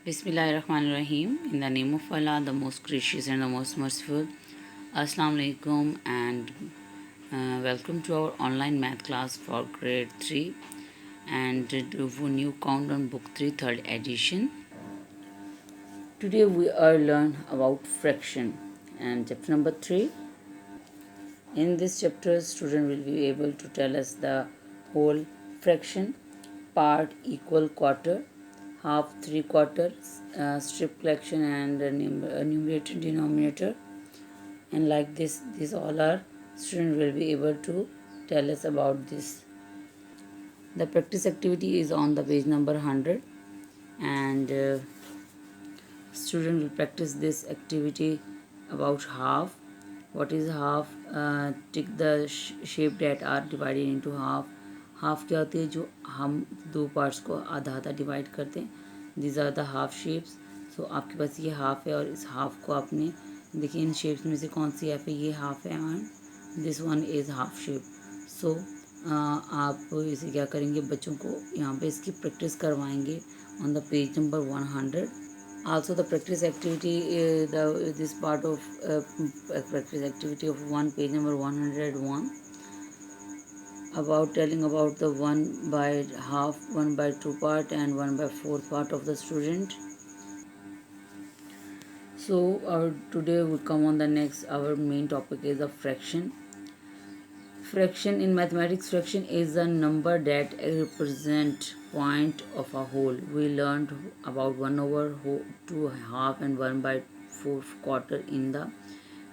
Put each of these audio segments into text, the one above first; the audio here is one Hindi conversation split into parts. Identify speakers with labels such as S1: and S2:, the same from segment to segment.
S1: Bismillahirrahmanirrahim. In the name of Allah, the most gracious and the most merciful. Assalamu alaikum and welcome to our online math class for grade 3 and new countdown book 3 third edition. Today we are learn about fraction and chapter number 3. In this chapter, student will be able to tell us the whole fraction, part, equal, quarter, half, three quarter, strip collection and numerator, denominator, and like this these all are student will be able to tell us about this. The practice activity is on the page number 100 and student will practice this activity about half. What is half? Take the shape that are divided into half. Half क्या होती है? जो हम दो पार्ट्स को आधा आधा डिवाइड करते हैं. These are the half shapes. So आपके पास ये हाफ है और इस हाफ को आपने देखिए इन शेप्स में से कौन सी हाफ है? ये हाफ है and this one is half shape. So आप इसे क्या करेंगे? बच्चों को यहाँ पे इसकी प्रैक्टिस करवाएंगे on the page number 100. Also the practice activity, this part of practice activity of page number 101 about telling about the 1 by half, 1 by 2 part and 1 by 4 part of the student. So today we come on the next, our main topic is a fraction. Fraction in mathematics, fraction is a number that represent point of a whole. We learned about 1 over 2 half and 1 by 4 quarter in the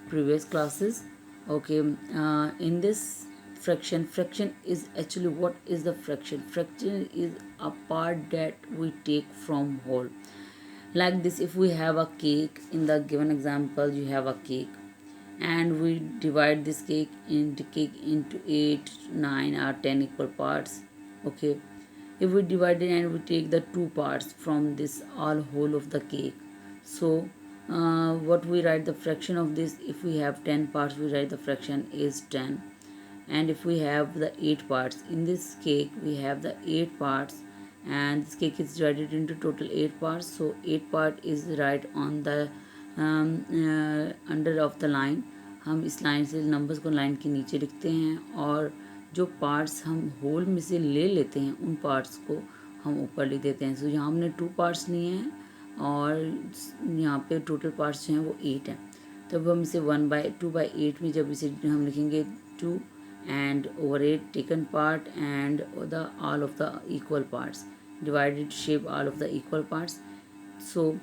S1: previous classes. Okay, in this fraction is actually, what is the fraction? Fraction is a part that we take from whole. Like this, if we have a cake, in the given example you have a cake and we divide this cake into 8, 9 or 10 equal parts. Okay, if we divide it and we take the two parts from this all whole of the cake, so what we write the fraction of this? If we have 10 parts, we write the fraction is 10. And if we have the 8 parts, in this cake we have the 8 parts and this cake is divided into total 8 parts. So 8 part is right on the under of the line. हम इस लाइन से नंबर्स को लाइन के नीचे लिखते हैं और जो पार्ट्स हम होल में से ले लेते हैं उन पार्ट्स को हम ऊपर लिख देते हैं. सो यहाँ हमने 2 पार्ट्स लिए हैं और यहाँ पे टोटल पार्ट्स जो हैं वो 8 हैं. तब हम इसे 2/8 में जब इसे हम लिखेंगे 2 and over 8 taken part and the all of the equal parts, divided shape all of the equal parts. So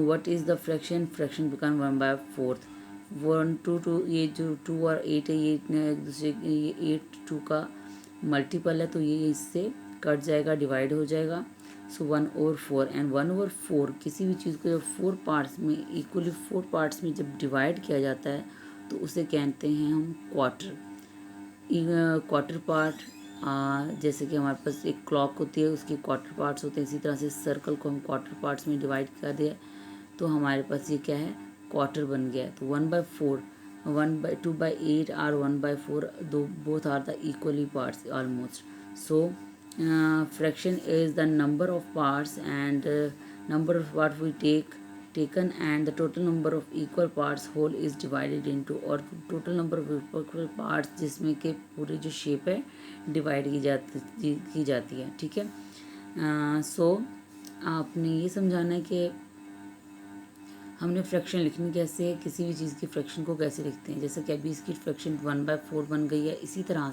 S1: what is the fraction? Fraction become 1/4. 1 2 ये जो 2 और 8 है ये एक दूसरे ये 8 2 का मल्टीपल है तो ये इससे कट जाएगा, डिवाइड हो जाएगा. सो 1/4 एंड 1/4 किसी भी चीज़ को जब 4 पार्ट्स में इक्वली 4 पार्ट्स में जब डिवाइड किया जाता है तो उसे कहते हैं हम क्वार्टर. क्वार्टर पार्ट, जैसे कि हमारे पास एक क्लॉक होती है उसके क्वार्टर पार्ट्स होते हैं, इसी तरह से सर्कल को हम क्वार्टर पार्ट्स में डिवाइड कर दिया तो हमारे पास ये क्या है? क्वार्टर बन गया है. तो 1/4, 2/8 और 1/4 दो both are the equally parts almost. So fraction is the number of parts and number of part we taken and the total number of equal parts whole is divided into, और total number of equal parts जिसमें के पूरे जो शेप है डिवाइड की जाती है. ठीक है. सो आपने ये समझाना है कि हमने फ्रैक्शन लिखनी कैसे है, किसी भी चीज़ की फ्रैक्शन को कैसे लिखते हैं. जैसे कि अभी इसकी फ्रैक्शन 1/4 बन गई है, इसी तरह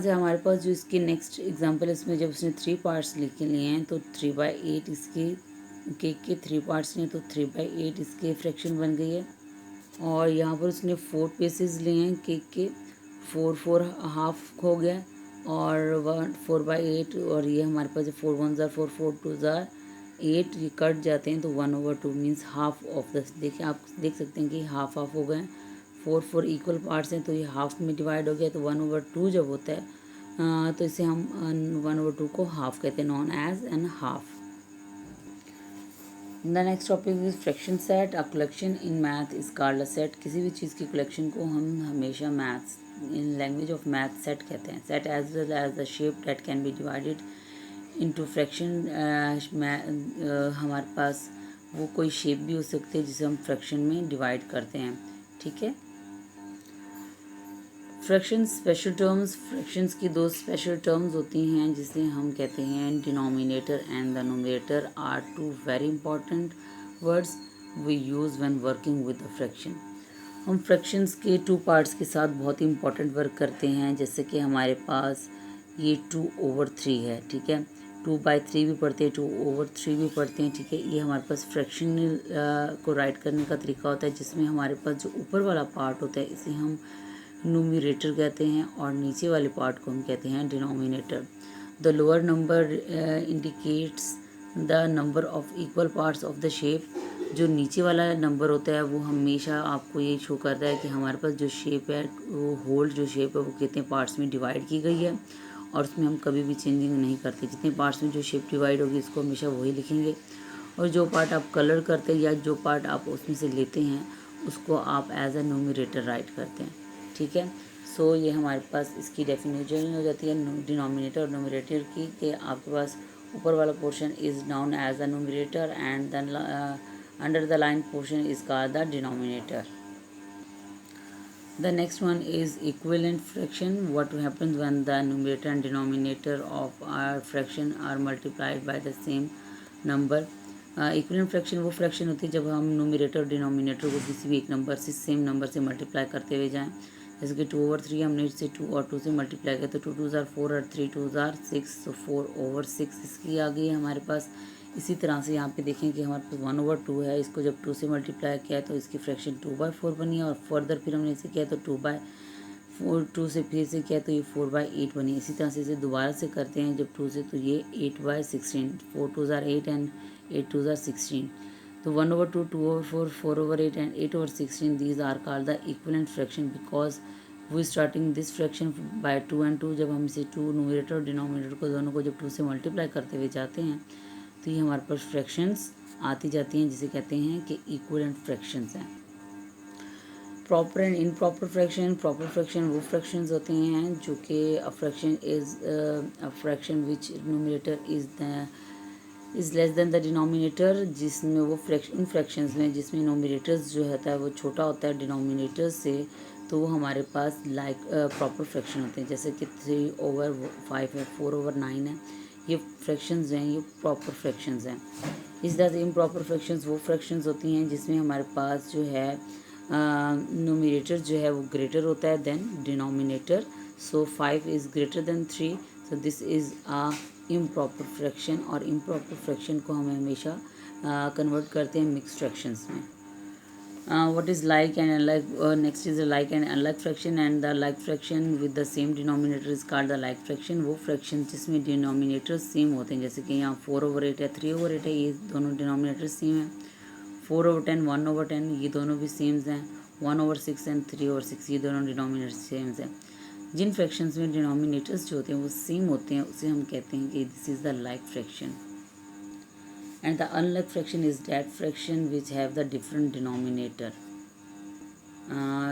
S1: से हमारे पास जो इसके नेक्स्ट एग्जांपल इसमें जब उसने 3 पार्ट्स लिख लिए हैं तो 3/8 इसके केक के 3 पार्ट्स हैं तो 3/8 इसके फ्रैक्शन बन गई है. और यहाँ पर उसने 4 पीसेस लिए हैं केक के, 4 हाफ हो गया और 4/8 और ये हमारे पास 4 1 ज़ार 4 4 2 ज़ार 8 ये कट जाते हैं तो 1/2 मीन्स हाफ ऑफ द. देखिए आप देख सकते हैं कि हाफ हो गए हैं. 4 इक्वल पार्ट्स हैं तो ये हाफ में डिवाइड हो गया तो 1/2 जब होता है तो इसे हम 1/2 को हाफ कहते हैं, known as an half. The next topic is fraction set. A collection in math is called a set. किसी भी चीज़ की कलेक्शन को हम हमेशा maths in language of math set कहते हैं. Set as well as the shape that can be divided into fraction हमारे पास वो कोई शेप भी हो सकती है जिसे हम फ्रैक्शन में डिवाइड करते हैं, ठीक है। फ्रैक्शन स्पेशल टर्म्स, फ्रैक्शंस की दो स्पेशल टर्म्स होती हैं जिसे हम कहते हैं denominator and the nominator are two very important words we use when working with the fraction. हम फ्रैक्शंस के टू पार्ट्स के साथ बहुत ही इंपॉर्टेंट वर्क करते हैं, जैसे कि हमारे पास ये 2/3 है, ठीक है। 2/3 भी पढ़ते हैं, 2/3 भी पढ़ते हैं, ठीक है। ये हमारे पास फ्रैक्शन को राइट करने का तरीका होता है, जिसमें हमारे पास जो ऊपर वाला पार्ट होता है इसे हम न्यूमरेटर कहते हैं और नीचे वाले पार्ट को हम कहते हैं denominator. The lower number indicates the number of equal parts of the shape. जो नीचे वाला नंबर होता है वो हमेशा आपको ये शो करता है कि हमारे पास जो शेप है वो होल जो शेप है वो कितने पार्ट्स में डिवाइड की गई है, और उसमें हम कभी भी चेंजिंग नहीं करते। जितने पार्ट्स में जो शेप डिवाइड होगी इसको हमेशा वही लिखेंगे, और जो पार्ट आप कलर करते हैं या जो पार्ट आप उसमें से लेते हैं उसको आप एज अ न्यूमरेटर राइट करते हैं, ठीक है। सो ये हमारे पास इसकी डेफिनेशन हो जाती है डिनोमिनेटर और न्यूमरेटर की, कि आपके पास ऊपर वाला portion is known as the numerator and then under the line portion is called the denominator. The next one is equivalent fraction. What happens when the numerator and denominator of our fraction are multiplied by the same number? Equivalent fraction वो फ्रैक्शन होती है जब हम न्यूमरेटर और डिनोमिनेटर को किसी भी एक नंबर से सेम नंबर से मल्टीप्लाई करते हुए जाएं। जैसे कि 2/3 हमने इससे 2 और 2 से मल्टीप्लाई किया तो 2 2 ज़ार 4 और 3 2 ज़ार 6, तो 4/6 इसकी आ गई है हमारे पास। इसी तरह से यहाँ पे देखें कि हमारे पास 1/2 है, इसको जब 2 से मल्टीप्लाई किया तो इसकी फ्रैक्शन 2/4 बनी है, और फर्दर फिर हमने इसे किया तो 2/4, 2 से फिर से किया तो ये 4/8 बनी। इसी तरह से इसे दोबारा से करते हैं जब 2 से, तो ये 8/16, 4 2 ज़ार 8 एंड 8 2 ज़ार 16। तो 1/2, 2/4, 4/8 and 8/16 these are called the equivalent fraction because we starting this fraction by 2 and 2। जब हम इसे 2 न्यूमरेटर और डिनोमिनेटर को दोनों को जब 2 से मल्टीप्लाई करते हुए जाते हैं तो ये हमारे पास फ्रैक्शंस आती जाती हैं, जिसे कहते हैं कि इक्विवेलेंट फ्रैक्शंस हैं। Proper and improper fraction. Proper fraction वो फ्रैक्शंस होते हैं जो कि a fraction is a fraction which numerator is less than the denominator, जिसमें वो इन फ्रैक्शंस में जिसमें नोमिनेटर्स जो होता है वो छोटा होता है डिनोमिनेटर्स से, तो वो हमारे पास लाइक प्रॉपर फ्रैक्शन होते हैं। जैसे कि 3/5 है, 4/9 है, ये फ्रैक्शंस हैं, ये प्रॉपर फ्रैक्शंस हैं। इस तरह से इम्प्रॉपर फ्रैक्शंस वो फ्रैक्शंस होती हैं जिसमें हमारे पास जो है नोमिनेटर जो है वो ग्रेटर होता है than denominator. So 5 is greater than 3, so this is a improper fraction, और इम्प्रॉपर फ्रैक्शन को हमें हमेशा कन्वर्ट करते हैं मिक्स फ्रैक्शंस में। What is like and unlike? Next is a like and unlike fraction, and the like fraction with the same denominator is called the like fraction. वो fraction जिसमें denominator सेम होते हैं, जैसे कि यहाँ 4/8 है, 3/8 है, ये दोनों denominator सेम है। 4/10, 1/10 ये दोनों भी सेम हैं। 1/6 एंड 3/6 ये दोनों denominator सेम हैं। जिन fractions में denominators जो होते हैं वो सेम होते हैं उसे हम कहते हैं कि this is the like fraction. And the unlike fraction is that fraction which have the different denominator.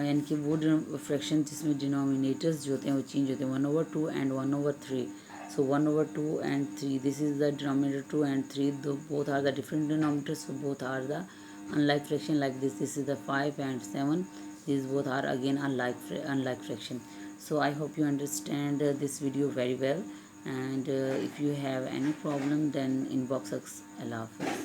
S1: यानी कि वो फ्रैक्शन जिसमें डिनोमिनेटर्स जो होते हैं वो चेंज होते हैं, 1/2 and 1/3। So 1/2 and 3, this is the denominator 2 and 3, both are the different denominators, so both are the unlike fraction like this is the 5 and 7, these both are again unlike fraction. So I hope you understand this video very well, and if you have any problem then inbox us. Allah Hafiz.